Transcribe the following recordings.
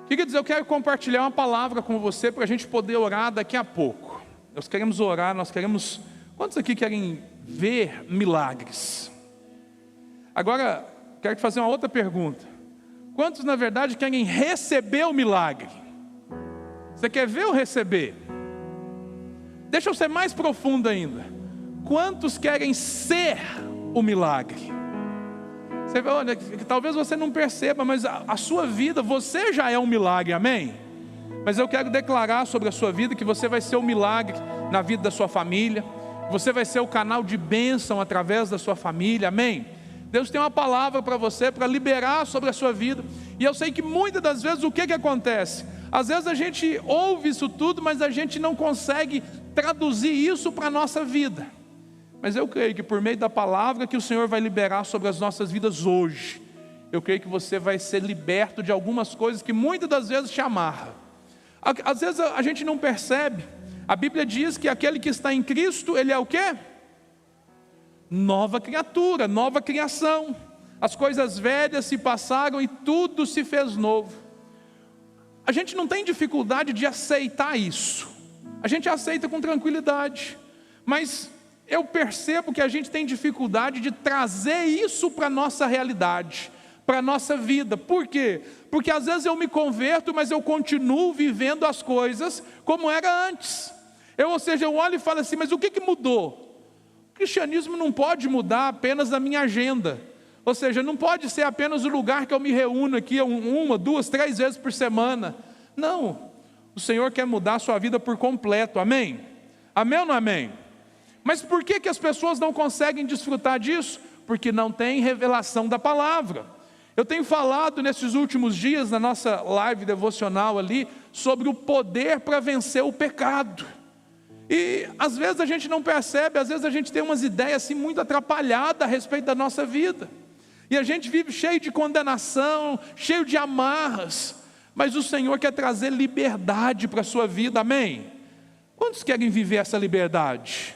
Queridos, eu quero compartilhar uma palavra com você para a gente poder orar daqui a pouco. Nós queremos orar, quantos aqui querem ver milagres? Agora, quero te fazer uma outra pergunta. Quantos, na verdade, querem receber o milagre? Você quer ver ou receber? Deixa eu ser mais profundo ainda. Quantos querem ser o milagre? Você vê, olha, talvez você não perceba, mas a sua vida, você já é um milagre, amém? Mas eu quero declarar sobre a sua vida que você vai ser um milagre na vida da sua família. Você vai ser o canal de bênção através da sua família, amém? Deus tem uma palavra para você, para liberar sobre a sua vida. E eu sei que muitas das vezes o que acontece? Às vezes a gente ouve isso tudo, mas a gente não consegue traduzir isso para a nossa vida. Mas eu creio que por meio da palavra que o Senhor vai liberar sobre as nossas vidas hoje, eu creio que você vai ser liberto de algumas coisas que muitas das vezes te amarram. Às vezes a gente não percebe. A Bíblia diz que aquele que está em Cristo, ele é o quê? Nova criatura, nova criação. As coisas velhas se passaram e tudo se fez novo. A gente não tem dificuldade de aceitar isso. A gente aceita com tranquilidade. Mas eu percebo que a gente tem dificuldade de trazer isso para a nossa realidade, para a nossa vida. Por quê? Porque às vezes eu me converto, mas eu continuo vivendo as coisas como era antes. Ou seja, eu olho e falo assim, mas o que mudou? O cristianismo não pode mudar apenas a minha agenda. Ou seja, não pode ser apenas o lugar que eu me reúno aqui 1, 2, 3 vezes por semana. Não, o Senhor quer mudar a sua vida por completo, amém? Amém ou não amém? Mas por que as pessoas não conseguem desfrutar disso? Porque não tem revelação da palavra. Eu tenho falado nesses últimos dias, na nossa live devocional ali, sobre o poder para vencer o pecado. E às vezes a gente não percebe, às vezes a gente tem umas ideias assim muito atrapalhadas a respeito da nossa vida. E a gente vive cheio de condenação, cheio de amarras. Mas o Senhor quer trazer liberdade para a sua vida, amém? Quantos querem viver essa liberdade?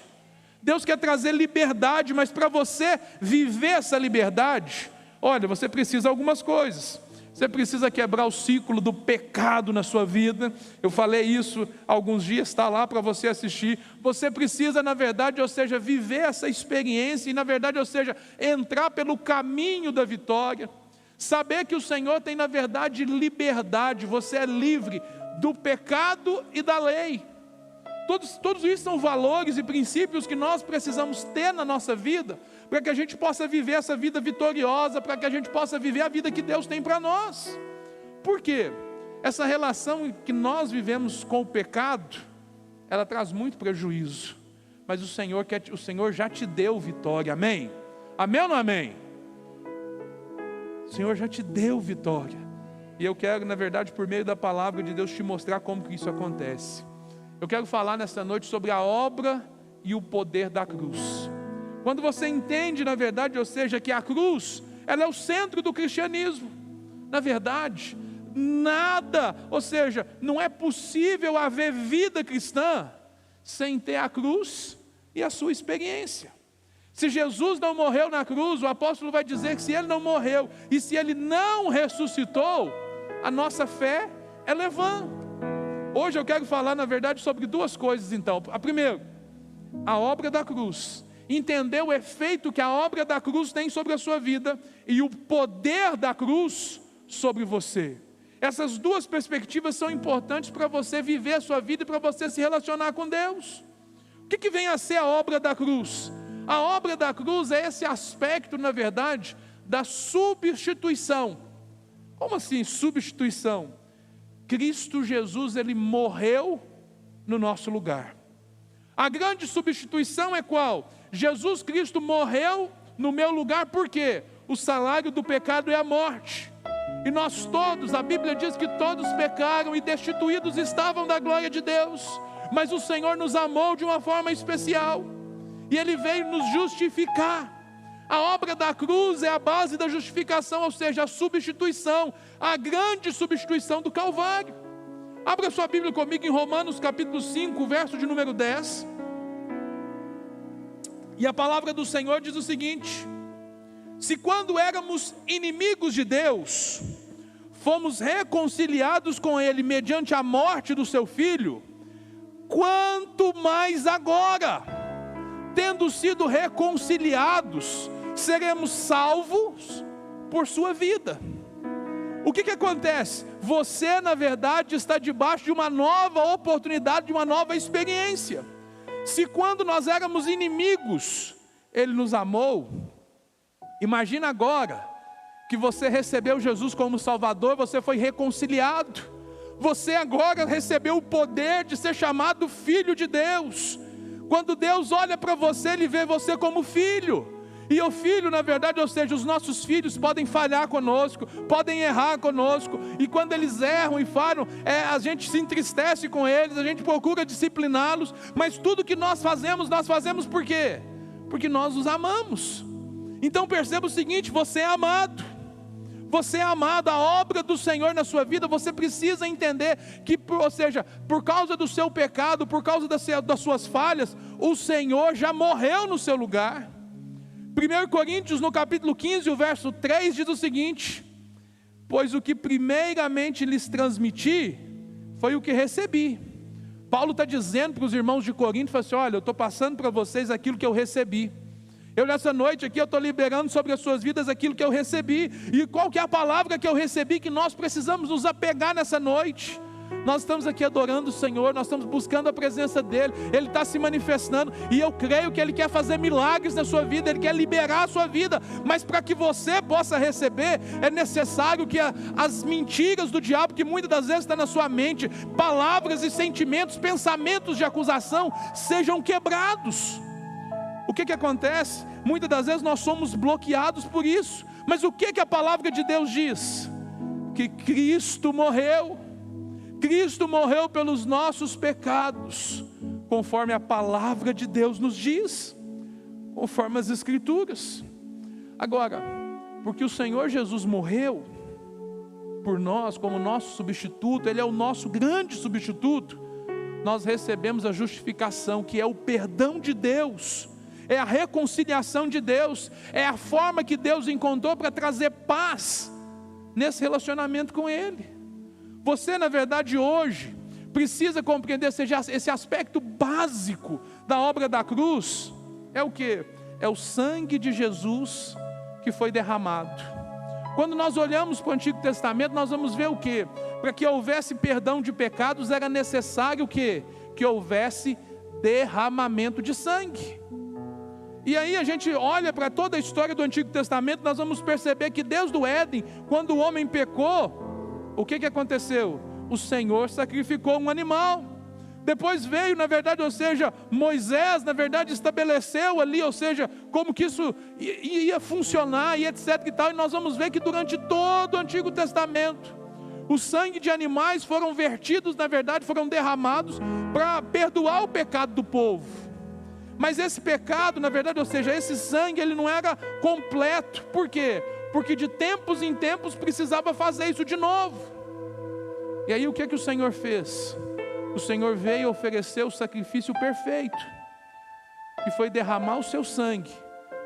Deus quer trazer liberdade, mas para você viver essa liberdade, olha, você precisa de algumas coisas. Você precisa quebrar o ciclo do pecado na sua vida. Eu falei isso há alguns dias, está lá para você assistir. Você precisa, na verdade, ou seja, viver essa experiência e, na verdade, ou seja, entrar pelo caminho da vitória. Saber que o Senhor tem, na verdade, liberdade. Você é livre do pecado e da lei. Todos isso são valores e princípios que nós precisamos ter na nossa vida, para que a gente possa viver essa vida vitoriosa, para que a gente possa viver a vida que Deus tem para nós. Por quê? Essa relação que nós vivemos com o pecado, ela traz muito prejuízo, mas o Senhor já te deu vitória, amém? Amém ou não amém? O Senhor já te deu vitória, e eu quero, na verdade, por meio da palavra de Deus, te mostrar como que isso acontece. Eu quero falar nesta noite sobre a obra e o poder da cruz. Quando você entende, na verdade, ou seja, que a cruz, ela é o centro do cristianismo. Na verdade, nada, ou seja, não é possível haver vida cristã sem ter a cruz e a sua experiência. Se Jesus não morreu na cruz, o apóstolo vai dizer que se ele não morreu e se ele não ressuscitou, a nossa fé é vã. Hoje eu quero falar, na verdade, sobre duas coisas então. A primeira, a obra da cruz. Entender o efeito que a obra da cruz tem sobre a sua vida e o poder da cruz sobre você. Essas duas perspectivas são importantes para você viver a sua vida e para você se relacionar com Deus. O que vem a ser a obra da cruz? A obra da cruz é esse aspecto, na verdade, da substituição. Como assim substituição? Cristo Jesus, ele morreu no nosso lugar. A grande substituição é qual? Jesus Cristo morreu no meu lugar, por quê? O salário do pecado é a morte. E nós todos, a Bíblia diz que todos pecaram e destituídos estavam da glória de Deus. Mas o Senhor nos amou de uma forma especial. E Ele veio nos justificar. A obra da cruz é a base da justificação, ou seja, a substituição, a grande substituição do Calvário. Abra sua Bíblia comigo em Romanos capítulo 5, verso de número 10. E a palavra do Senhor diz o seguinte: se quando éramos inimigos de Deus, fomos reconciliados com Ele mediante a morte do seu Filho, quanto mais agora, tendo sido reconciliados, seremos salvos por sua vida. O que acontece? Você, na verdade, está debaixo de uma nova oportunidade, de uma nova experiência. Se quando nós éramos inimigos, Ele nos amou, imagina agora que você recebeu Jesus como Salvador, você foi reconciliado, você agora recebeu o poder de ser chamado filho de Deus. Quando Deus olha para você, Ele vê você como filho. E o filho, na verdade, ou seja, os nossos filhos podem falhar conosco, podem errar conosco, e quando eles erram e falham, a gente se entristece com eles, a gente procura discipliná-los, mas tudo que nós fazemos por quê? Porque nós os amamos. Então perceba o seguinte: você é amado. Você é amado, a obra do Senhor na sua vida, você precisa entender que, ou seja, por causa do seu pecado, por causa das suas falhas, o Senhor já morreu no seu lugar. 1 Coríntios, no capítulo 15, o verso 3, diz o seguinte: pois o que primeiramente lhes transmiti, foi o que recebi. Paulo está dizendo para os irmãos de Corinto, fala assim: olha, eu estou passando para vocês aquilo que eu recebi. Eu nessa noite aqui, eu estou liberando sobre as suas vidas aquilo que eu recebi. E qual que é a palavra que eu recebi que nós precisamos nos apegar nessa noite? Nós estamos aqui adorando o Senhor, nós estamos buscando a presença dEle, Ele está se manifestando, e eu creio que Ele quer fazer milagres na sua vida, Ele quer liberar a sua vida, mas para que você possa receber, é necessário que as mentiras do diabo, que muitas das vezes está na sua mente, palavras e sentimentos, pensamentos de acusação, sejam quebrados. O que acontece? Muitas das vezes nós somos bloqueados por isso, mas o que a palavra de Deus diz? Que Cristo morreu pelos nossos pecados, conforme a palavra de Deus nos diz, conforme as Escrituras. Agora, porque o Senhor Jesus morreu por nós, como nosso substituto, Ele é o nosso grande substituto, nós recebemos a justificação, que é o perdão de Deus, é a reconciliação de Deus, é a forma que Deus encontrou para trazer paz nesse relacionamento com Ele. Você, na verdade, hoje, precisa compreender, seja esse aspecto básico da obra da cruz, é o que? É o sangue de Jesus que foi derramado. Quando nós olhamos para o Antigo Testamento, nós vamos ver o que? Para que houvesse perdão de pecados, era necessário o quê? Que houvesse derramamento de sangue. E aí a gente olha para toda a história do Antigo Testamento, nós vamos perceber que desde o Éden, quando o homem pecou, o que aconteceu? O Senhor sacrificou um animal. Depois veio, na verdade, ou seja, Moisés, na verdade, estabeleceu ali, ou seja, como que isso ia funcionar e etc e tal. E nós vamos ver que durante todo o Antigo Testamento, o sangue de animais foram vertidos, na verdade, foram derramados para perdoar o pecado do povo. Mas esse pecado, na verdade, ou seja, esse sangue, ele não era completo. Por quê? Porque de tempos em tempos precisava fazer isso de novo. E aí o que o Senhor fez? O Senhor veio oferecer o sacrifício perfeito, que foi derramar o seu sangue,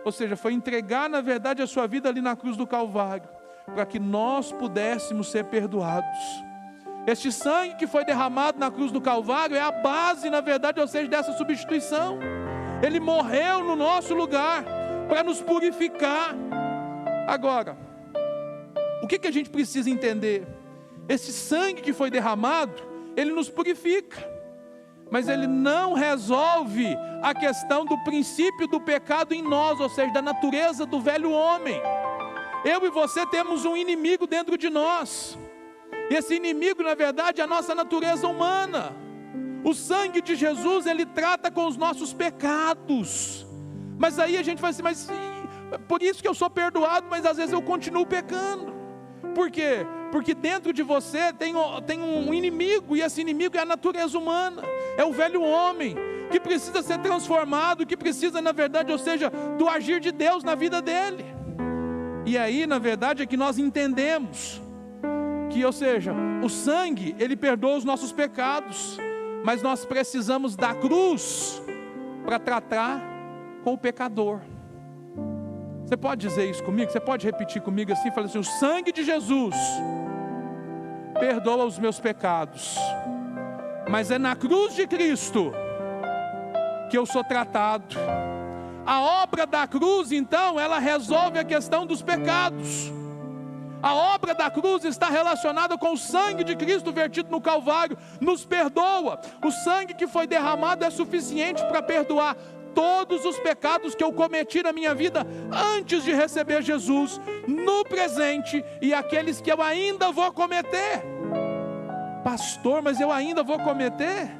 ou seja, foi entregar, na verdade, a sua vida ali na cruz do Calvário, para que nós pudéssemos ser perdoados. Este sangue que foi derramado na cruz do Calvário é a base, na verdade, ou seja, dessa substituição. Ele morreu no nosso lugar para nos purificar. Agora, o que a gente precisa entender? Esse sangue que foi derramado, ele nos purifica, mas ele não resolve a questão do princípio do pecado em nós, ou seja, da natureza do velho homem. Eu e você temos um inimigo dentro de nós, e esse inimigo, na verdade, é a nossa natureza humana. O sangue de Jesus, ele trata com os nossos pecados, mas aí a gente vai assim, mas por isso que eu sou perdoado, mas às vezes eu continuo pecando. Por quê? Porque dentro de você tem um inimigo, e esse inimigo é a natureza humana, é o velho homem, que precisa ser transformado, que precisa, na verdade, ou seja, do agir de Deus na vida dele. E aí, na verdade, é que nós entendemos que, ou seja, o sangue, ele perdoa os nossos pecados, mas nós precisamos da cruz para tratar com o pecador. Você pode dizer isso comigo? Você pode repetir comigo assim? Fala assim: o sangue de Jesus perdoa os meus pecados. Mas é na cruz de Cristo que eu sou tratado. A obra da cruz, então, ela resolve a questão dos pecados. A obra da cruz está relacionada com o sangue de Cristo vertido no Calvário, nos perdoa. O sangue que foi derramado é suficiente para perdoar todos os pecados que eu cometi na minha vida antes de receber Jesus, no presente, e aqueles que eu ainda vou cometer. Pastor, mas eu ainda vou cometer?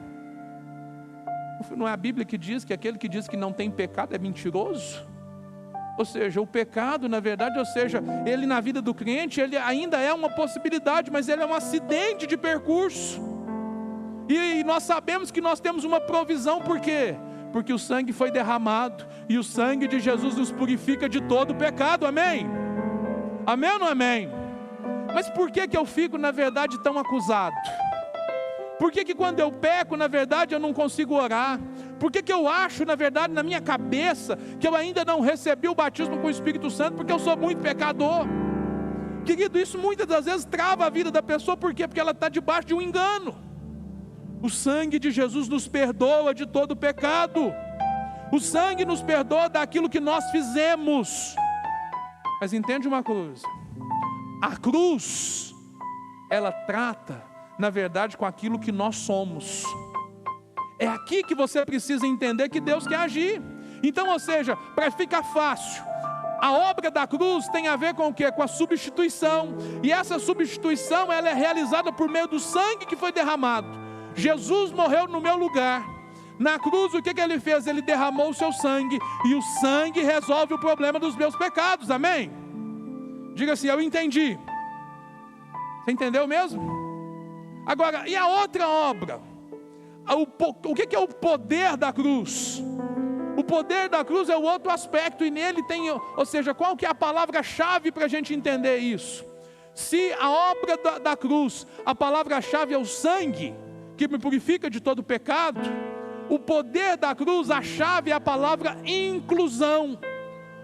Não é a Bíblia que diz que aquele que diz que não tem pecado é mentiroso? Ou seja, o pecado, na verdade, ou seja, ele na vida do crente, ele ainda é uma possibilidade, mas ele é um acidente de percurso. E nós sabemos que nós temos uma provisão, por quê? Porque o sangue foi derramado, e o sangue de Jesus nos purifica de todo o pecado, amém? Amém ou não amém? Mas por que eu fico, na verdade, tão acusado? Por que quando eu peco, na verdade, eu não consigo orar? Por que eu acho, na verdade, na minha cabeça, que eu ainda não recebi o batismo com o Espírito Santo, porque eu sou muito pecador? Querido, isso muitas das vezes trava a vida da pessoa, por quê? Porque ela está debaixo de um engano. O sangue de Jesus nos perdoa de todo pecado. O sangue nos perdoa daquilo que nós fizemos. Mas entende uma coisa, a cruz, ela trata, na verdade, com aquilo que nós somos. É aqui que você precisa entender que Deus quer agir. Então, ou seja, para ficar fácil, a obra da cruz tem a ver com o quê? Com a substituição. E essa substituição, ela é realizada por meio do sangue que foi derramado. Jesus morreu no meu lugar. Na cruz, o que ele fez? Ele derramou o seu sangue, e o sangue resolve o problema dos meus pecados, amém? Diga assim, eu entendi. Você entendeu mesmo? Agora, e a outra obra? O que é o poder da cruz? O poder da cruz é o outro aspecto, e nele tem, ou seja, qual que é a palavra-chave para a gente entender isso? Se a obra da cruz, a palavra-chave é o sangue, que me purifica de todo pecado, o poder da cruz, a chave é a palavra inclusão.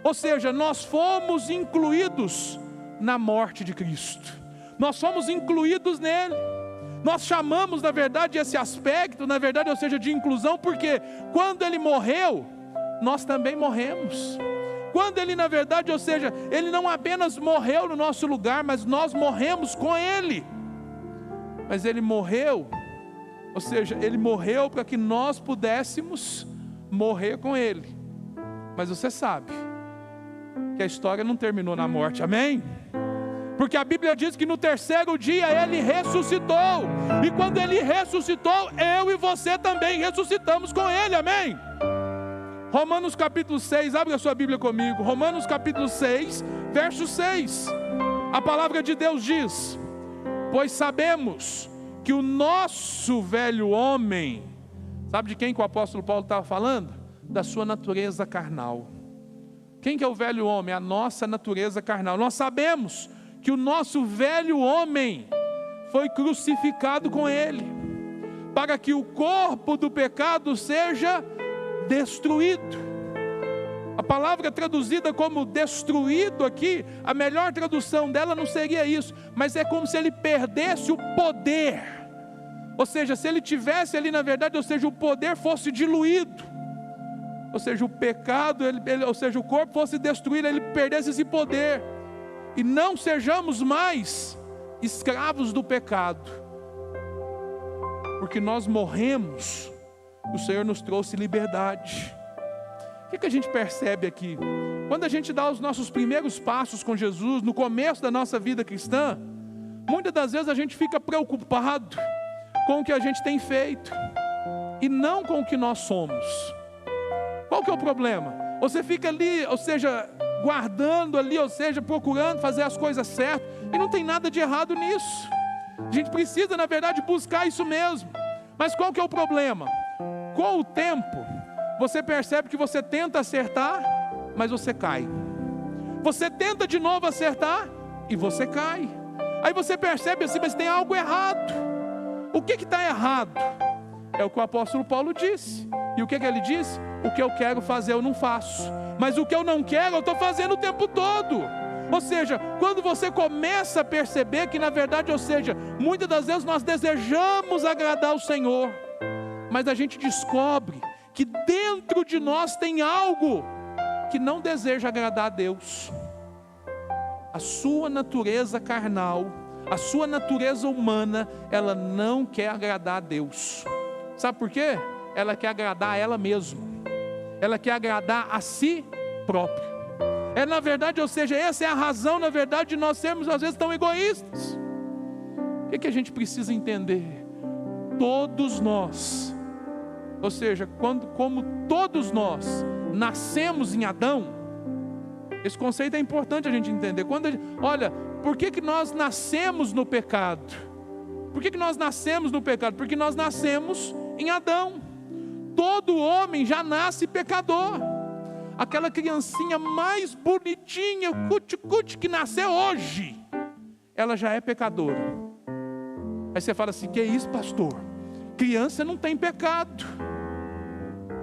Ou seja, nós fomos incluídos na morte de Cristo. Nós fomos incluídos nele. Nós chamamos, na verdade, esse aspecto, na verdade, ou seja, de inclusão, porque quando ele morreu, nós também morremos. Quando ele, na verdade, ou seja, ele não apenas morreu no nosso lugar, mas nós morremos com ele. Mas ele morreu, ou seja, ele morreu para que nós pudéssemos morrer com ele. Mas você sabe que a história não terminou na morte, amém? Porque a Bíblia diz que no terceiro dia ele ressuscitou. E quando ele ressuscitou, eu e você também ressuscitamos com ele, amém? Romanos capítulo 6, abre a sua Bíblia comigo. Romanos capítulo 6, verso 6. A palavra de Deus diz: pois sabemos que o nosso velho homem, sabe de quem que o apóstolo Paulo estava falando? Da sua natureza carnal. Quem que é o velho homem? A nossa natureza carnal. Nós sabemos que o nosso velho homem foi crucificado com ele, para que o corpo do pecado seja destruído. A palavra traduzida como destruído aqui, a melhor tradução dela não seria isso, mas é como se ele perdesse o poder. Ou seja, se ele tivesse ali, na verdade, ou seja, o poder fosse diluído. Ou seja, o pecado, ou seja, o corpo fosse destruído, ele perdesse esse poder. E não sejamos mais escravos do pecado, porque nós morremos, o Senhor nos trouxe liberdade. O que a gente percebe aqui? Quando a gente dá os nossos primeiros passos com Jesus, no começo da nossa vida cristã, muitas das vezes a gente fica preocupado com o que a gente tem feito, e não com o que nós somos. Qual que é o problema? Você fica ali, ou seja, guardando ali, ou seja, procurando fazer as coisas certas, e não tem nada de errado nisso. A gente precisa, na verdade, buscar isso mesmo. Mas qual que é o problema? Com o tempo, você percebe que você tenta acertar, mas você cai. Você tenta de novo acertar, e você cai. Aí você percebe assim, mas tem algo errado. O que está errado? É o que o apóstolo Paulo disse. E o que ele disse? O que eu quero fazer eu não faço, mas o que eu não quero eu estou fazendo o tempo todo. Ou seja, quando você começa a perceber que na verdade, ou seja, muitas das vezes nós desejamos agradar o Senhor, mas a gente descobre que dentro de nós tem algo que não deseja agradar a Deus. A sua natureza carnal, a sua natureza humana, ela não quer agradar a Deus. Sabe por quê? Ela quer agradar a ela mesma. Ela quer agradar a si própria. Na verdade, ou seja, essa é a razão, na verdade, de nós sermos às vezes tão egoístas. O que a gente precisa entender? Todos nós, ou seja, como todos nós nascemos em Adão, esse conceito é importante a gente entender. Olha, por que nós nascemos no pecado? Por que nós nascemos no pecado? Porque nós nascemos em Adão. Todo homem já nasce pecador. Aquela criancinha mais bonitinha, cuti-cuti, que nasceu hoje, ela já é pecadora. Aí você fala assim: que isso, pastor? Criança não tem pecado.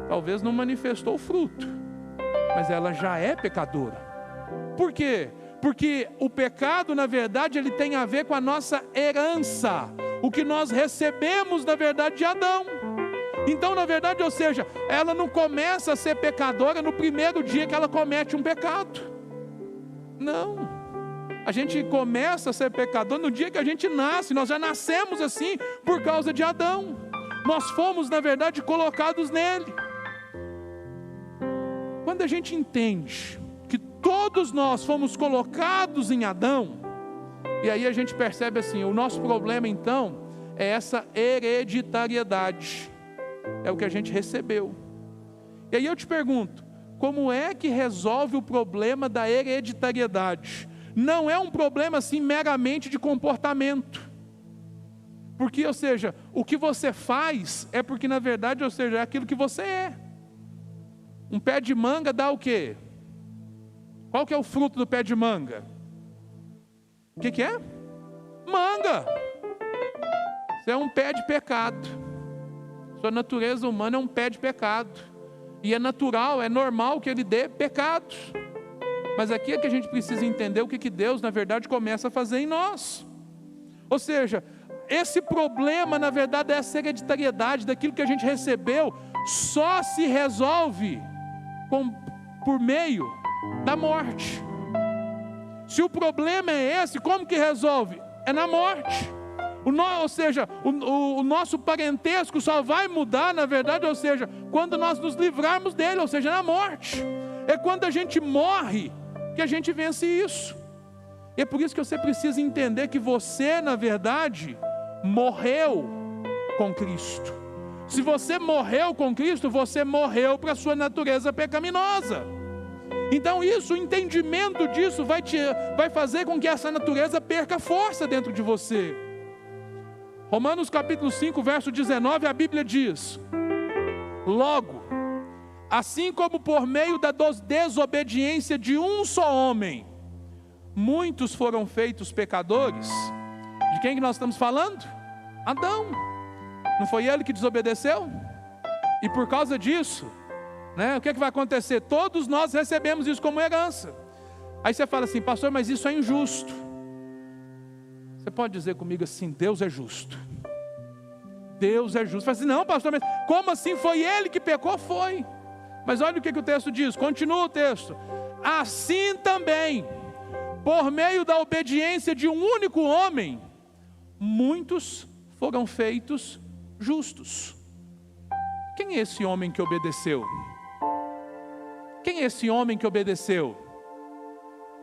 Talvez não manifestou o fruto, mas ela já é pecadora. Por quê? Porque o pecado, na verdade, ele tem a ver com a nossa herança, o que nós recebemos, na verdade, de Adão. Então, na verdade, ou seja, ela não começa a ser pecadora no primeiro dia que ela comete um pecado. Não. A gente começa a ser pecador no dia que a gente nasce. Nós já nascemos assim por causa de Adão. Nós fomos, na verdade, colocados nele. Quando a gente entende que todos nós fomos colocados em Adão, e aí a gente percebe assim, o nosso problema então é essa hereditariedade. É o que a gente recebeu. E aí eu te pergunto, como é que resolve o problema da hereditariedade? Não é um problema assim meramente de comportamento. Porque, ou seja, o que você faz é porque na verdade, ou seja, é aquilo que você é. Um pé de manga dá o quê? Qual que é o fruto do pé de manga? O que é? Manga. Isso é um pé de pecado. Sua natureza humana é um pé de pecado. E é natural, é normal que ele dê pecados. Mas aqui é que a gente precisa entender o que Deus, na verdade, começa a fazer em nós. Ou seja, esse problema, na verdade, dessa hereditariedade, daquilo que a gente recebeu, só se resolve por meio da morte. Se o problema é esse, como que resolve? É na morte. Ou seja, o nosso parentesco só vai mudar, na verdade, ou seja, quando nós nos livrarmos dele, ou seja, na morte. É quando a gente morre que a gente vence isso. E é por isso que você precisa entender que você, na verdade, morreu com Cristo. Se você morreu com Cristo, você morreu para a sua natureza pecaminosa. Então isso, o entendimento disso vai fazer com que essa natureza perca força dentro de você. Romanos capítulo 5, verso 19, a Bíblia diz: logo, assim como por meio da desobediência de um só homem, muitos foram feitos pecadores. De quem que nós estamos falando? Adão. Não foi ele que desobedeceu? E por causa disso, o que vai acontecer? Todos nós recebemos isso como herança. Aí você fala assim: pastor, mas isso é injusto. Você pode dizer comigo assim: Deus é justo. Deus é justo. Você fala assim: não, pastor, mas como assim? Foi ele que pecou? Foi. Mas olha o que o texto diz, continua o texto: assim também, por meio da obediência de um único homem, muitos foram feitos justos. Quem é esse homem que obedeceu? Quem é esse homem que obedeceu?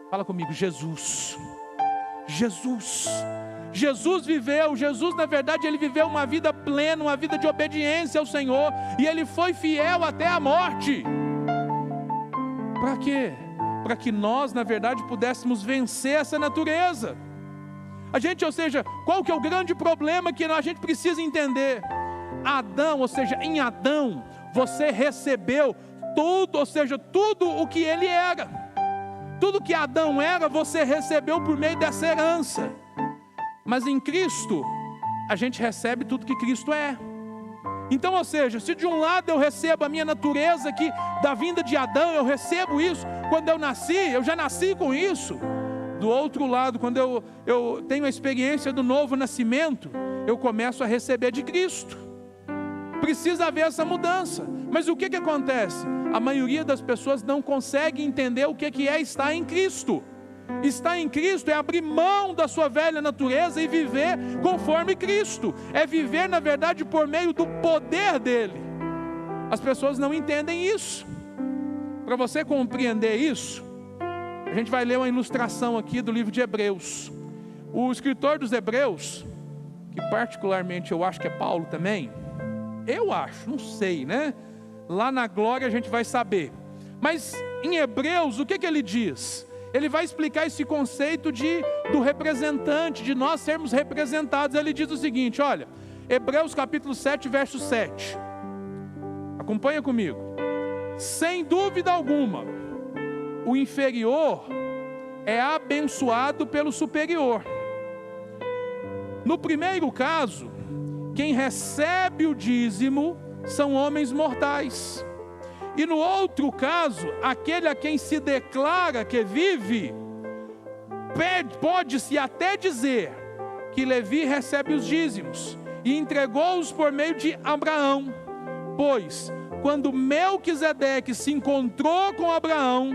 Fala comigo: Jesus. Jesus viveu, na verdade, ele viveu uma vida plena, uma vida de obediência ao Senhor, e ele foi fiel até a morte. Para quê? Para que nós, na verdade, pudéssemos vencer essa natureza. Ou seja, qual que é o grande problema que a gente precisa entender? Adão, ou seja, em Adão, você recebeu tudo, ou seja, tudo o que ele era. Tudo que Adão era, você recebeu por meio dessa herança. Mas em Cristo, a gente recebe tudo que Cristo é. Então, ou seja, se de um lado eu recebo a minha natureza aqui, da vinda de Adão, eu recebo isso. Quando eu nasci, eu já nasci com isso. do outro lado, quando eu tenho a experiência do novo nascimento, eu começo a receber de Cristo. Precisa haver essa mudança. Mas o que acontece? A maioria das pessoas não consegue entender o que é estar em Cristo. Estar em Cristo é abrir mão da sua velha natureza e viver conforme Cristo. É viver, na verdade, por meio do poder dele. As pessoas não entendem isso. Para você compreender isso, a gente vai ler uma ilustração aqui do livro de Hebreus. O escritor dos Hebreus, que particularmente eu acho que é Paulo também, eu acho, não sei, né? Lá na glória a gente vai saber. Mas em Hebreus, o que ele diz? Ele vai explicar esse conceito do representante, de nós sermos representados. Ele diz o seguinte, olha, Hebreus capítulo 7, verso 7. Acompanha comigo. Sem dúvida alguma, o inferior é abençoado pelo superior. No primeiro caso, quem recebe o dízimo são homens mortais. E no outro caso, aquele a quem se declara que vive, pode-se até dizer que Levi recebe os dízimos e entregou-os por meio de Abraão. Pois, quando Melquisedeque se encontrou com Abraão,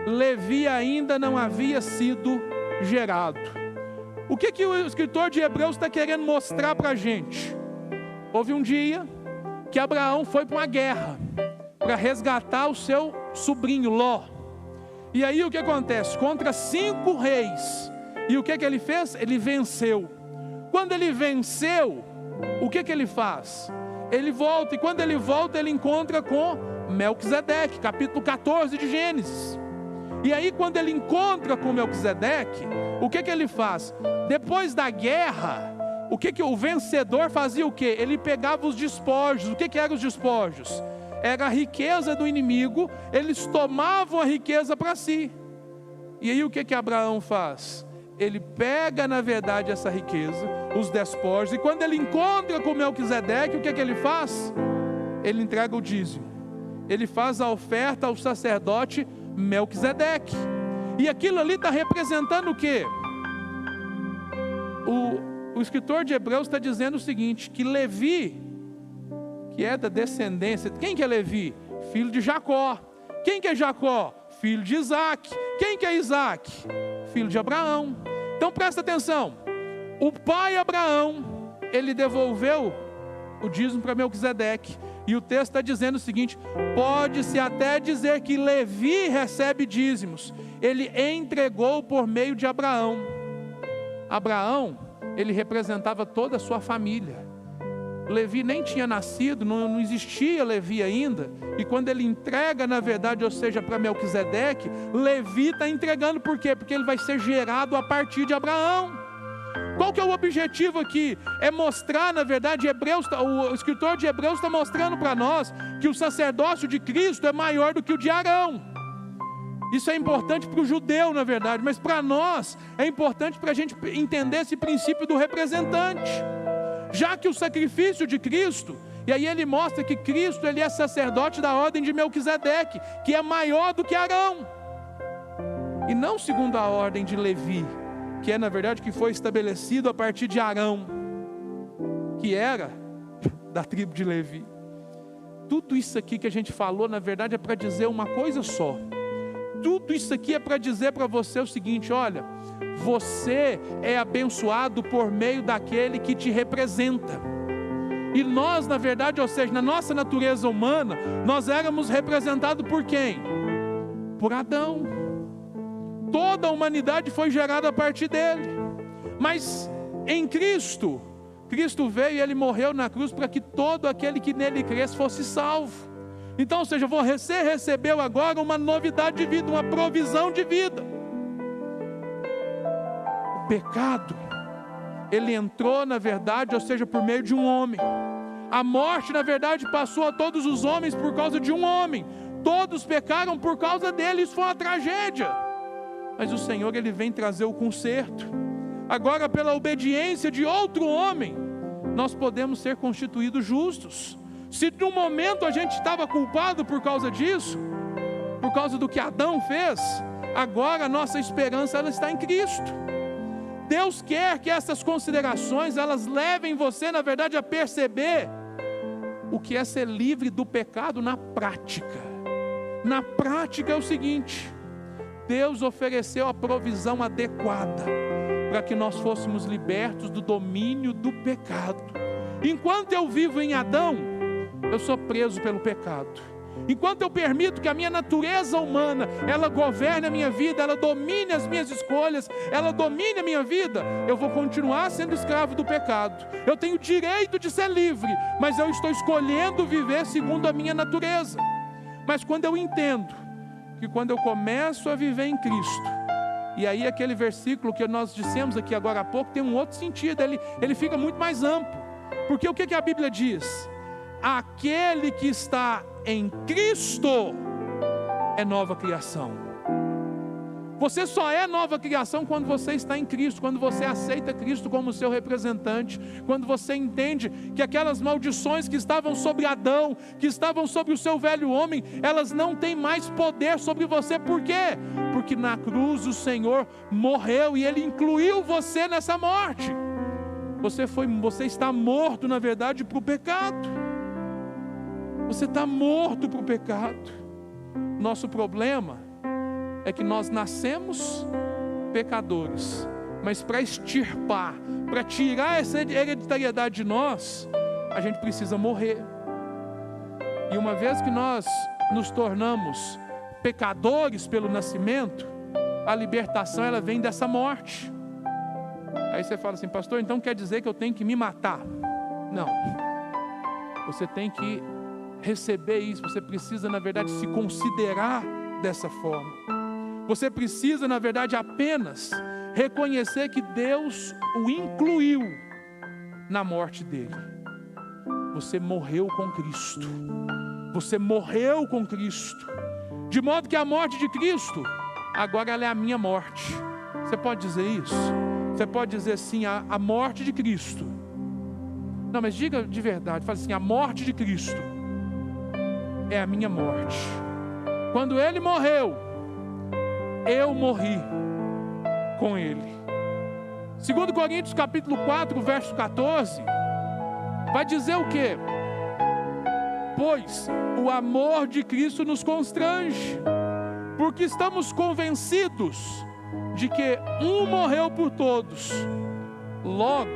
Levi ainda não havia sido gerado. O que o escritor de Hebreus está querendo mostrar para a gente? Houve um dia que Abraão foi para uma guerra, para resgatar o seu sobrinho Ló. E aí o que acontece? Contra 5 reis. E o que ele fez? Ele venceu. Quando ele venceu, o que ele faz? Ele volta, e quando ele volta, ele encontra com Melquisedeque, capítulo 14 de Gênesis. E aí quando ele encontra com Melquisedeque, o que ele faz? Depois da guerra, o vencedor fazia o quê? Ele pegava os despojos. O que eram os despojos? Era a riqueza do inimigo, eles tomavam a riqueza para si. E aí o que Abraão faz? Ele pega, na verdade, essa riqueza, os despojos, e quando ele encontra com Melquisedeque, o que ele faz? Ele entrega o dízimo. Ele faz a oferta ao sacerdote Melquisedeque. E aquilo ali está representando o quê? O escritor de Hebreus está dizendo o seguinte, que Levi, que é da descendência, quem que é Levi? Filho de Jacó. Quem que é Jacó? Filho de Isaac. Quem que é Isaac? Filho de Abraão. Então presta atenção, o pai Abraão, ele devolveu o dízimo para Melquisedeque, e o texto está dizendo o seguinte, pode-se até dizer que Levi recebe dízimos, ele entregou por meio de Abraão. Abraão, ele representava toda a sua família. Levi nem tinha nascido, não existia Levi ainda, e quando ele entrega, na verdade, ou seja, para Melquisedeque, Levi está entregando, por quê? Porque ele vai ser gerado a partir de Abraão. Qual que é o objetivo aqui? É mostrar, na verdade, o escritor de Hebreus está mostrando para nós, que o sacerdócio de Cristo é maior do que o de Arão. Isso é importante para o judeu, na verdade, mas para nós, é importante para a gente entender esse princípio do representante. Já que o sacrifício de Cristo, e aí ele mostra que Cristo, ele é sacerdote da ordem de Melquisedeque, que é maior do que Arão, e não segundo a ordem de Levi, que é na verdade que foi estabelecido a partir de Arão, que era da tribo de Levi. Tudo isso aqui que a gente falou, na verdade é para dizer uma coisa só. Tudo isso aqui é para dizer para você o seguinte, olha, você é abençoado por meio daquele que te representa. E nós, na verdade, ou seja, na nossa natureza humana, nós éramos representados por quem? Por Adão. Toda a humanidade foi gerada a partir dele. Mas em Cristo, Cristo veio e ele morreu na cruz para que todo aquele que nele cresce fosse salvo. Então, ou seja, você recebeu agora uma novidade de vida, uma provisão de vida. O pecado, ele entrou, na verdade, ou seja, por meio de um homem. A morte, na verdade, passou a todos os homens por causa de um homem. Todos pecaram por causa dele, isso foi uma tragédia. Mas o Senhor, ele vem trazer o conserto. Agora, pela obediência de outro homem, nós podemos ser constituídos justos. Se no momento a gente estava culpado por causa disso, por causa do que Adão fez, Agora a nossa esperança ela está em Cristo. Deus quer que essas considerações elas levem você, na verdade, a perceber o que é ser livre do pecado na prática. Na prática é o seguinte: Deus ofereceu a provisão adequada para que nós fôssemos libertos do domínio do pecado. Enquanto eu vivo em Adão, eu sou preso pelo pecado. Enquanto eu permito que a minha natureza humana, ela governe a minha vida, ela domine as minhas escolhas, ela domine a minha vida, eu vou continuar sendo escravo do pecado. Eu tenho o direito de ser livre, mas eu estou escolhendo viver segundo a minha natureza. Mas quando eu entendo que quando eu começo a viver em Cristo, e aí aquele versículo que nós dissemos aqui agora há pouco tem um outro sentido, ele fica muito mais amplo. Porque o que a Bíblia diz? Aquele que está em Cristo é nova criação. Você só é nova criação quando você está em Cristo, quando você aceita Cristo como seu representante, quando você entende que aquelas maldições que estavam sobre Adão, que estavam sobre o seu velho homem, elas não têm mais poder sobre você. Por quê? Porque na cruz o Senhor morreu e Ele incluiu você nessa morte. Você está morto, na verdade, para o pecado. Você está morto para o pecado. Nosso problema é que nós nascemos pecadores, mas para extirpar, para tirar essa hereditariedade de nós, a gente precisa morrer. E uma vez que nós nos tornamos pecadores pelo nascimento, a libertação ela vem dessa morte. Aí você fala assim: pastor, então quer dizer que eu tenho que me matar? Não. Você tem que receber isso, você precisa, na verdade, se considerar dessa forma. Você precisa, na verdade, apenas reconhecer que Deus o incluiu na morte dele. Você morreu com Cristo. Você morreu com Cristo. De modo que a morte de Cristo, agora ela é a minha morte. Você pode dizer isso? Você pode dizer assim: a morte de Cristo. Não, mas diga de verdade, fala assim: a morte de Cristo é a minha morte. Quando Ele morreu, eu morri com Ele. 2 Coríntios capítulo 4, verso 14, vai dizer o quê? Pois o amor de Cristo nos constrange, porque estamos convencidos de que um morreu por todos, logo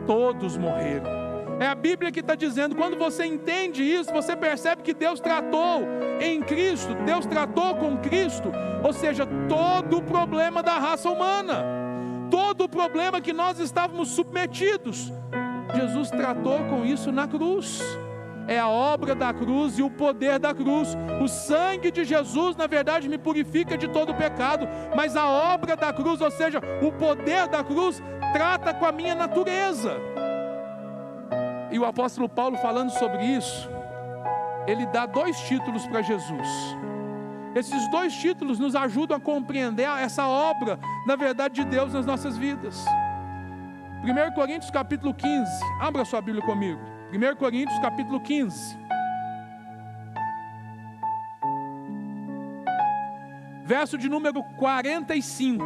todos morreram. É a Bíblia que está dizendo. Quando você entende isso, você percebe que Deus tratou em Cristo, Deus tratou com Cristo, ou seja, todo o problema da raça humana, todo o problema que nós estávamos submetidos, Jesus tratou com isso na cruz. É a obra da cruz e o poder da cruz. O sangue de Jesus, na verdade, me purifica de todo o pecado, mas a obra da cruz, ou seja, o poder da cruz, trata com a minha natureza. E o apóstolo Paulo, falando sobre isso, ele dá 2 títulos para Jesus. Esses 2 títulos nos ajudam a compreender essa obra, na verdade, de Deus nas nossas vidas. 1 Coríntios capítulo 15, abra sua Bíblia comigo. 1 Coríntios capítulo 15, verso de número 45.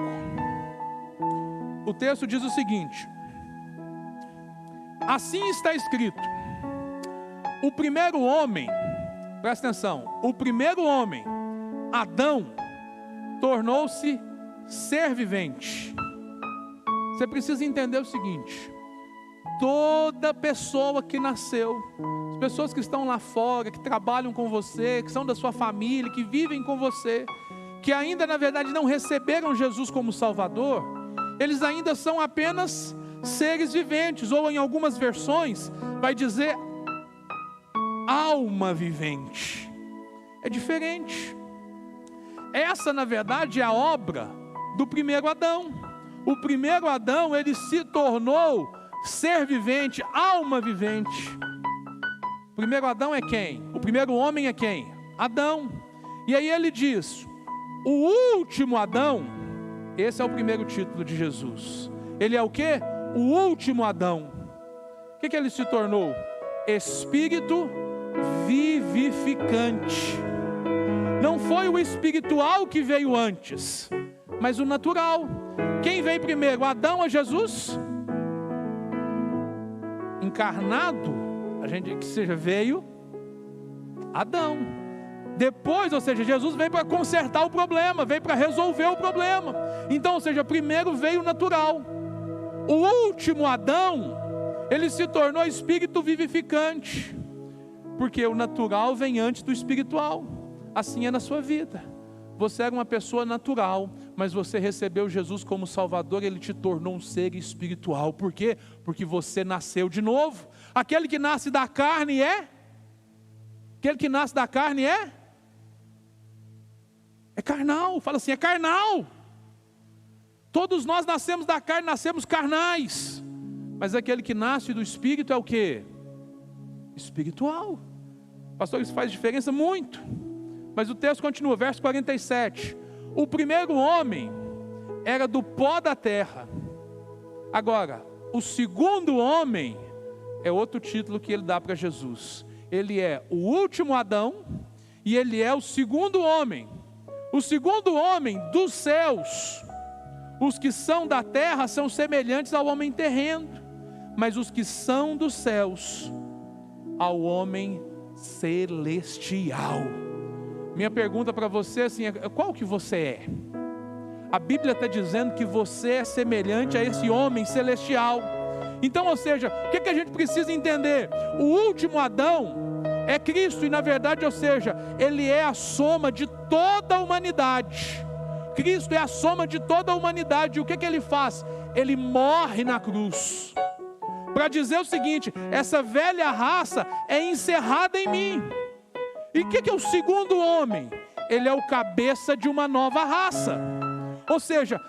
O texto diz o seguinte: assim está escrito: o primeiro homem, presta atenção, o primeiro homem, Adão, tornou-se ser vivente. Você precisa entender o seguinte: toda pessoa que nasceu, as pessoas que estão lá fora, que trabalham com você, que são da sua família, que vivem com você, que ainda na verdade não receberam Jesus como Salvador, eles ainda são apenas seres viventes, ou em algumas versões vai dizer alma vivente. É diferente. Essa na verdade é a obra do primeiro Adão. O primeiro Adão, ele se tornou ser vivente, alma vivente. O primeiro Adão é quem? O primeiro homem é quem? Adão. E aí ele diz: o último Adão, esse é o primeiro título de Jesus. Ele é o quê? O último Adão. O que ele se tornou? Espírito vivificante. Não foi o espiritual que veio antes, mas o natural. Quem veio primeiro, Adão ou Jesus? Encarnado, a gente que seja, veio Adão. Depois, ou seja, Jesus veio para consertar o problema, veio para resolver o problema. Então, ou seja, primeiro veio o natural. O último Adão, ele se tornou espírito vivificante, porque o natural vem antes do espiritual. Assim é na sua vida. Você era uma pessoa natural, mas você recebeu Jesus como Salvador, Ele te tornou um ser espiritual. Por quê? Porque você nasceu de novo. Aquele que nasce da carne é? Aquele que nasce da carne é? É carnal. Fala assim, é carnal. Todos nós nascemos da carne, nascemos carnais. Mas aquele que nasce do Espírito é o quê? Espiritual. Pastor, isso faz diferença muito. Mas o texto continua, verso 47. O primeiro homem era do pó da terra. Agora, o segundo homem é outro título que ele dá para Jesus. Ele é o último Adão e ele é o segundo homem. O segundo homem dos céus. Os que são da terra são semelhantes ao homem terreno, mas os que são dos céus, ao homem celestial. Minha pergunta para você assim, qual que você é? A Bíblia está dizendo que você é semelhante a esse homem celestial. Então, ou seja, o que a gente precisa entender? O último Adão é Cristo, e na verdade, ou seja, Ele é a soma de toda a humanidade. Cristo é a soma de toda a humanidade. E o que Ele faz? Ele morre na cruz, para dizer o seguinte, essa velha raça é encerrada em mim. E o que é o segundo homem? Ele é o cabeça de uma nova raça. Ou seja,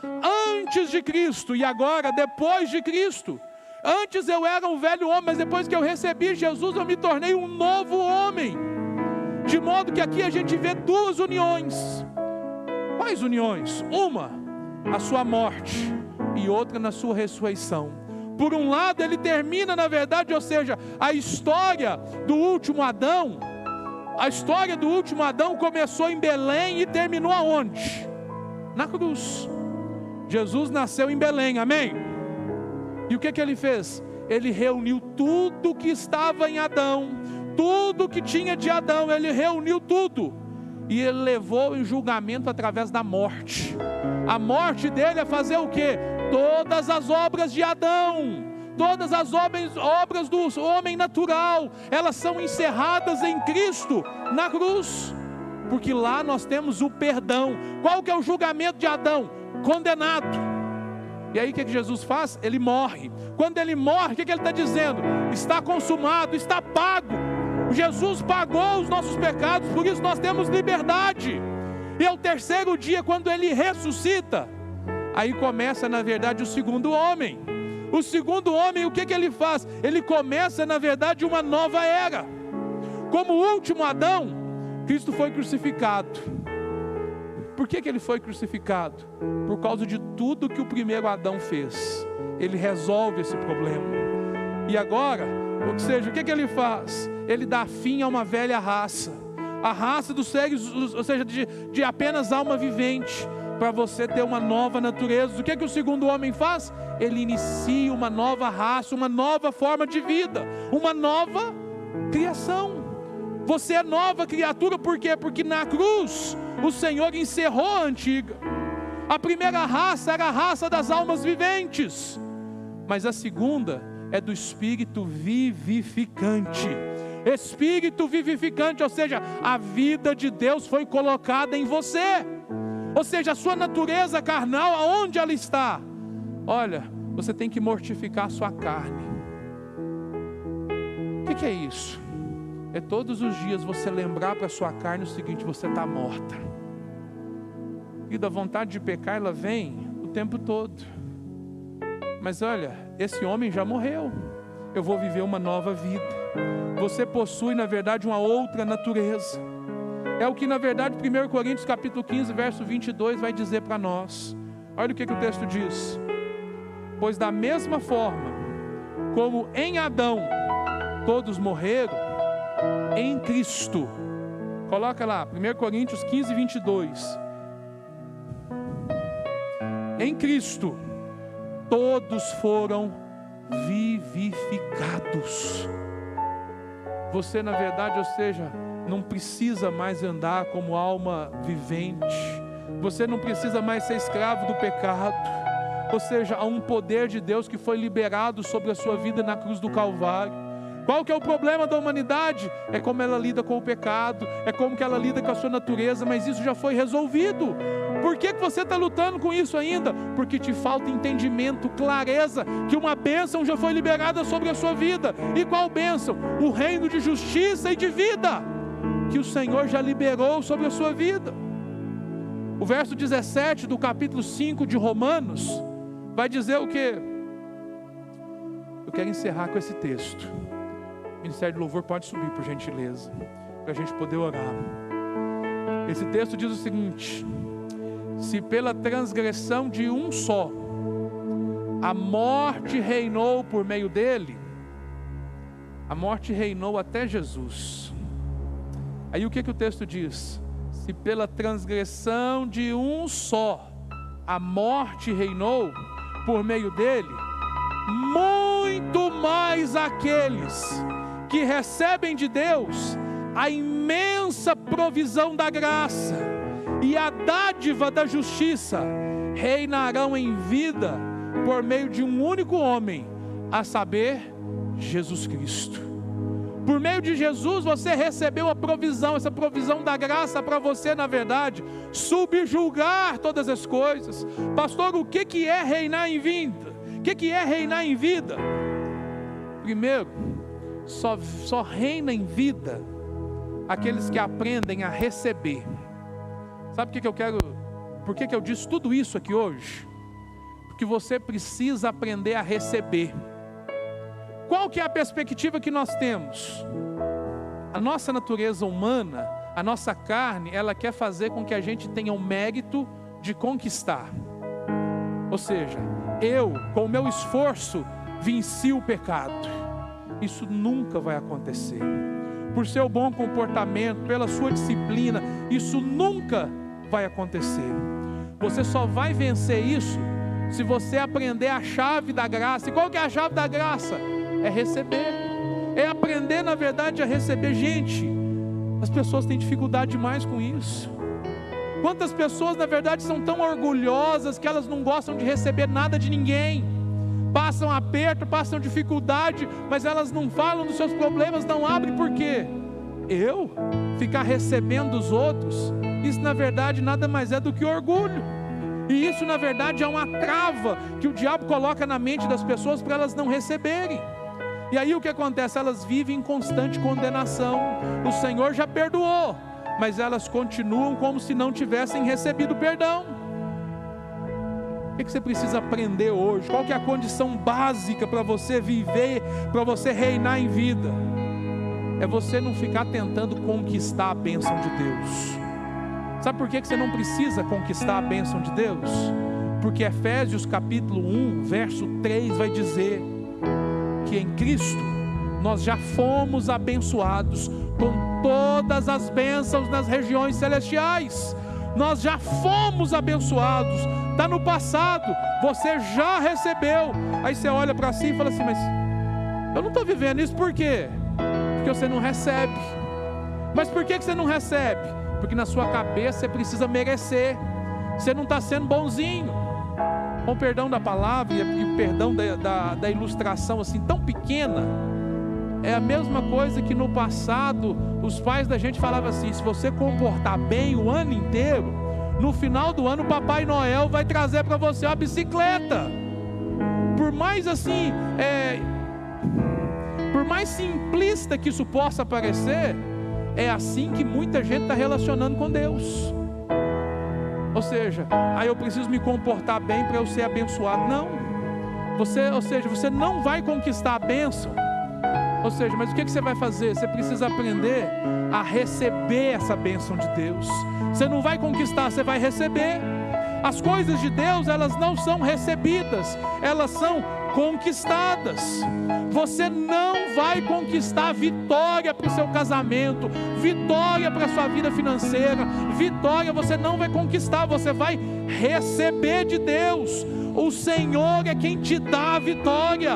antes de Cristo e agora depois de Cristo. Antes eu era um velho homem, mas depois que eu recebi Jesus, eu me tornei um novo homem. De modo que aqui a gente vê duas uniões. Quais uniões? Uma, a sua morte, e outra na sua ressurreição. Por um lado ele termina, na verdade, ou seja, a história do último Adão. A história do último Adão começou em Belém e terminou aonde? Na cruz. Jesus nasceu em Belém, amém? E o que ele fez? Ele reuniu tudo que estava em Adão, tudo que tinha de Adão, ele reuniu tudo, e ele levou em julgamento através da morte. A morte dele é fazer o quê? Todas as obras de Adão, todas as obras do homem natural, elas são encerradas em Cristo, na cruz, porque lá nós temos o perdão. Qual que é o julgamento de Adão? Condenado. E aí o que Jesus faz? Ele morre. Quando ele morre, o que ele está dizendo? Está consumado, está pago. Jesus pagou os nossos pecados, por isso nós temos liberdade. E ao terceiro dia, quando ele ressuscita, aí começa na verdade o segundo homem. O segundo homem, o que ele faz? Ele começa na verdade uma nova era. Como o último Adão, Cristo foi crucificado. Por que ele foi crucificado? Por causa de tudo que o primeiro Adão fez. Ele resolve esse problema. E agora, ou seja, o que ele faz? Ele dá fim a uma velha raça. A raça dos seres, ou seja, de apenas alma vivente. Para você ter uma nova natureza. O que o segundo homem faz? Ele inicia uma nova raça, uma nova forma de vida, uma nova criação. Você é nova criatura, por quê? Porque na cruz o Senhor encerrou a antiga. A primeira raça era a raça das almas viventes, mas a segunda é do Espírito vivificante. Espírito vivificante, ou seja, a vida de Deus foi colocada em você. Ou seja, a sua natureza carnal, aonde ela está? Olha, você tem que mortificar a sua carne. O que é isso? É todos os dias você lembrar para a sua carne o seguinte: você está morta. E da vontade de pecar, ela vem o tempo todo. Mas olha, esse homem já morreu. Eu vou viver uma nova vida. Você possui, na verdade, uma outra natureza. É o que, na verdade, 1 Coríntios capítulo 15, verso 22 vai dizer para nós. Olha o que o texto diz. Pois da mesma forma como em Adão todos morreram, em Cristo Coloca lá, 1 Coríntios 15, 22. Em Cristo, todos foram vivificados. Você, na verdade, ou seja, não precisa mais andar como alma vivente. Você não precisa mais ser escravo do pecado. Ou seja, há um poder de Deus que foi liberado sobre a sua vida na cruz do Calvário. Qual que é o problema da humanidade? É como ela lida com o pecado, é como que ela lida com a sua natureza, mas isso já foi resolvido. Por que você está lutando com isso ainda? Porque te falta entendimento, clareza, que uma bênção já foi liberada sobre a sua vida. E qual bênção? O reino de justiça e de vida, que o Senhor já liberou sobre a sua vida. O verso 17 do capítulo 5 de Romanos vai dizer o quê? Eu quero encerrar com esse texto. O Ministério de Louvor pode subir, por gentileza, para a gente poder orar. Esse texto diz o seguinte: se pela transgressão de um só a morte reinou por meio dele, a morte reinou até Jesus. Aí o que o texto diz? Se pela transgressão de um só a morte reinou por meio dele, muito mais aqueles que recebem de Deus a imensa provisão da graça e a dádiva da justiça reinarão em vida por meio de um único homem, a saber, Jesus Cristo. Por meio de Jesus você recebeu a provisão, essa provisão da graça para você, na verdade, subjugar todas as coisas. Pastor, o que é reinar em vida? O que é reinar em vida? Primeiro, só reina em vida aqueles que aprendem a receber. Sabe por que eu disse tudo isso aqui hoje? Porque você precisa aprender a receber. Qual que é a perspectiva que nós temos? A nossa natureza humana, a nossa carne, ela quer fazer com que a gente tenha o mérito de conquistar. Ou seja, eu, com o meu esforço, venci o pecado. Isso nunca vai acontecer. Por seu bom comportamento, pela sua disciplina, isso nunca vai acontecer. Você só vai vencer isso se você aprender a chave da graça. E qual que é a chave da graça? É receber. É aprender, na verdade, a receber. Gente, as pessoas têm dificuldade demais com isso. Quantas pessoas, na verdade, são tão orgulhosas que elas não gostam de receber nada de ninguém. Passam aperto, passam dificuldade, mas elas não falam dos seus problemas, não abrem. Por quê? Eu ficar recebendo dos outros, isso na verdade nada mais é do que orgulho. E isso na verdade é uma trava que o diabo coloca na mente das pessoas para elas não receberem. E aí o que acontece? Elas vivem em constante condenação. O Senhor já perdoou, mas elas continuam como se não tivessem recebido perdão. O que você precisa aprender hoje? Qual que é a condição básica para você viver, para você reinar em vida? É você não ficar tentando conquistar a bênção de Deus. Sabe por que você não precisa conquistar a bênção de Deus? Porque Efésios capítulo 1, verso 3 vai dizer que em Cristo nós já fomos abençoados com todas as bênçãos nas regiões celestiais. Nós já fomos abençoados. Está no passado, você já recebeu. Aí você olha para si e fala assim: mas eu não estou vivendo isso, por quê? Porque você não recebe. Mas por que você não recebe? Porque na sua cabeça você precisa merecer. Você não está sendo bonzinho. Com o perdão da palavra e o perdão da ilustração assim tão pequena, é a mesma coisa que no passado os pais da gente falavam assim: se você comportar bem o ano inteiro, no final do ano o Papai Noel vai trazer para você uma bicicleta. Por mais assim, por mais simplista que isso possa parecer, é assim que muita gente está relacionando com Deus. Ou seja, eu preciso me comportar bem para eu ser abençoado. Não, você não vai conquistar a bênção. Ou seja, mas o que você vai fazer? Você precisa aprender a receber essa bênção de Deus. Você não vai conquistar, você vai receber. As coisas de Deus, elas não são recebidas, elas são conquistadas. Você não vai conquistar vitória para o seu casamento, vitória para a sua vida financeira, vitória você não vai conquistar, você vai receber de Deus. O Senhor é quem te dá a vitória,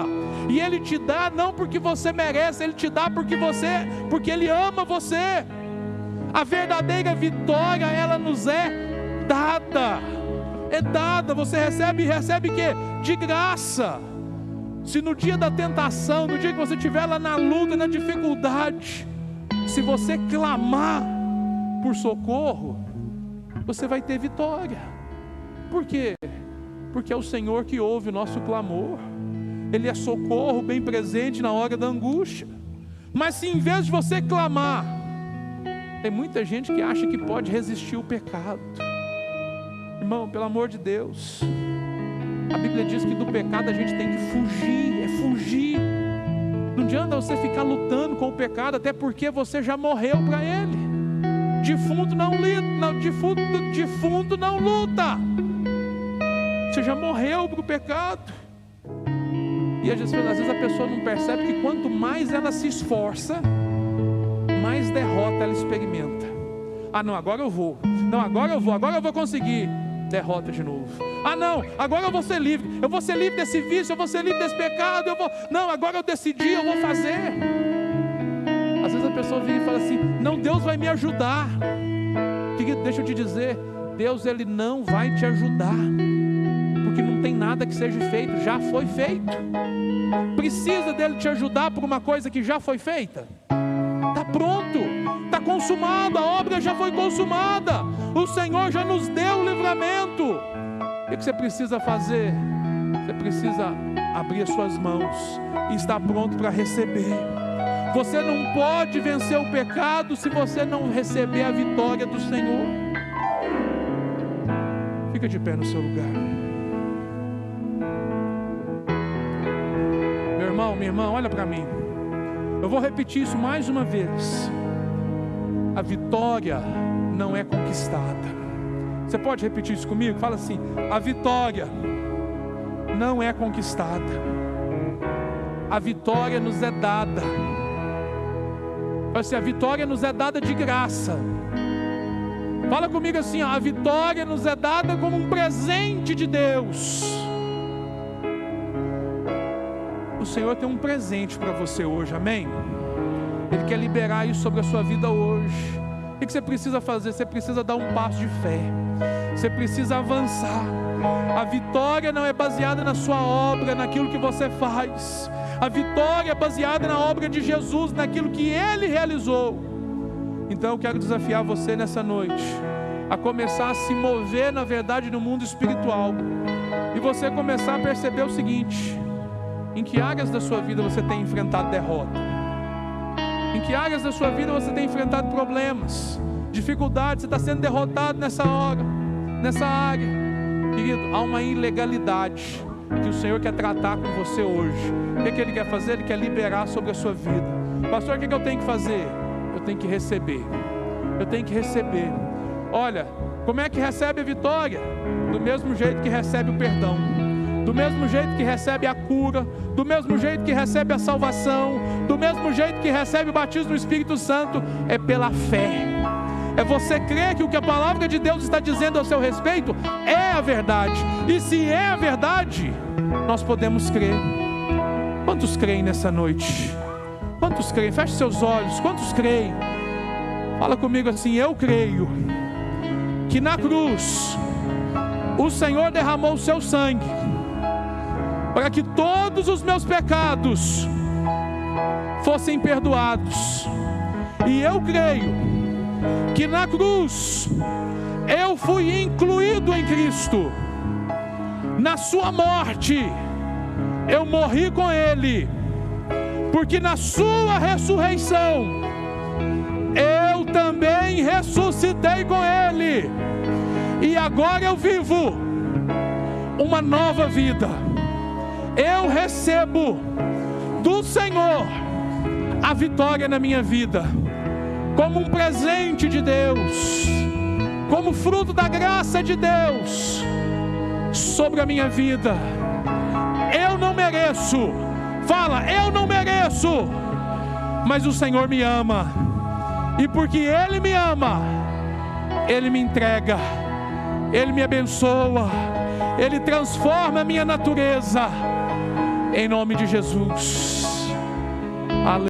e Ele te dá não porque você merece, Ele te dá porque Ele ama você. A verdadeira vitória, ela nos é dada, você recebe o quê? De graça. Se no dia da tentação, no dia que você estiver lá na luta, na dificuldade, se você clamar por socorro, você vai ter vitória. Por quê? Porque é o Senhor que ouve o nosso clamor. Ele é socorro bem presente na hora da angústia. Mas se em vez de você clamar, tem muita gente que acha que pode resistir o pecado. Irmão, pelo amor de Deus, a Bíblia diz que do pecado a gente tem que fugir, fugir. Não adianta você ficar lutando com o pecado, até porque você já morreu para ele. Defunto não luta. Você já morreu para o pecado. E às vezes a pessoa não percebe que quanto mais ela se esforça, mais derrota ela experimenta. Ah não, agora eu vou conseguir. Derrota de novo. Ah não, agora eu vou ser livre desse vício, eu vou ser livre desse pecado, não, agora eu decidi, eu vou fazer. Às vezes a pessoa vem e fala assim: não, Deus vai me ajudar. Querido, deixa eu te dizer, Deus ele não vai te ajudar, porque não tem nada que seja feito, já foi feito. Precisa dele te ajudar por uma coisa que já foi feita? Está pronto, está consumado, a obra já foi consumada, o Senhor já nos deu o livramento. O que você precisa fazer? Você precisa abrir as suas mãos e estar pronto para receber. Você não pode vencer o pecado se você não receber a vitória do Senhor. Fica de pé no seu lugar. Meu irmão, minha irmã, olha para mim. Eu vou repetir isso mais uma vez. A vitória não é conquistada. Você pode repetir isso comigo? Fala assim: a vitória não é conquistada. A vitória nos é dada. Fala assim: a vitória nos é dada de graça. Fala comigo assim: a vitória nos é dada como um presente de Deus. O Senhor tem um presente para você hoje, amém? Ele quer liberar isso sobre a sua vida hoje. O que você precisa fazer? Você precisa dar um passo de fé. Você precisa avançar. A vitória não é baseada na sua obra, naquilo que você faz. A vitória é baseada na obra de Jesus, naquilo que Ele realizou. Então eu quero desafiar você nessa noite a começar a se mover na verdade no mundo espiritual. E você começar a perceber o seguinte: em que áreas da sua vida você tem enfrentado derrota? Em que áreas da sua vida você tem enfrentado problemas, dificuldades? Você está sendo derrotado nessa hora, nessa área. Querido, há uma ilegalidade que o Senhor quer tratar com você hoje. O que Ele quer fazer? Ele quer liberar sobre a sua vida. Pastor, o que eu tenho que fazer? Eu tenho que receber. Eu tenho que receber. Olha, como é que recebe a vitória? Do mesmo jeito que recebe o perdão, do mesmo jeito que recebe a cura, do mesmo jeito que recebe a salvação, do mesmo jeito que recebe o batismo do Espírito Santo. É pela fé. É você crer que o que a palavra de Deus está dizendo ao seu respeito é a verdade. E se é a verdade, nós podemos crer. Quantos creem nessa noite? Quantos creem? Feche seus olhos. Quantos creem? Fala comigo assim: eu creio que na cruz o Senhor derramou o seu sangue para que todos os meus pecados fossem perdoados. E eu creio que na cruz eu fui incluído em Cristo. Na sua morte eu morri com Ele, porque na sua ressurreição eu também ressuscitei com Ele. E agora eu vivo uma nova vida. Eu recebo do Senhor a vitória na minha vida, como um presente de Deus, como fruto da graça de Deus sobre a minha vida. Eu não mereço. mereço. Fala, eu não mereço, mas o Senhor me ama, e porque Ele me ama, Ele me entrega, Ele me abençoa, Ele transforma a minha natureza, em nome de Jesus.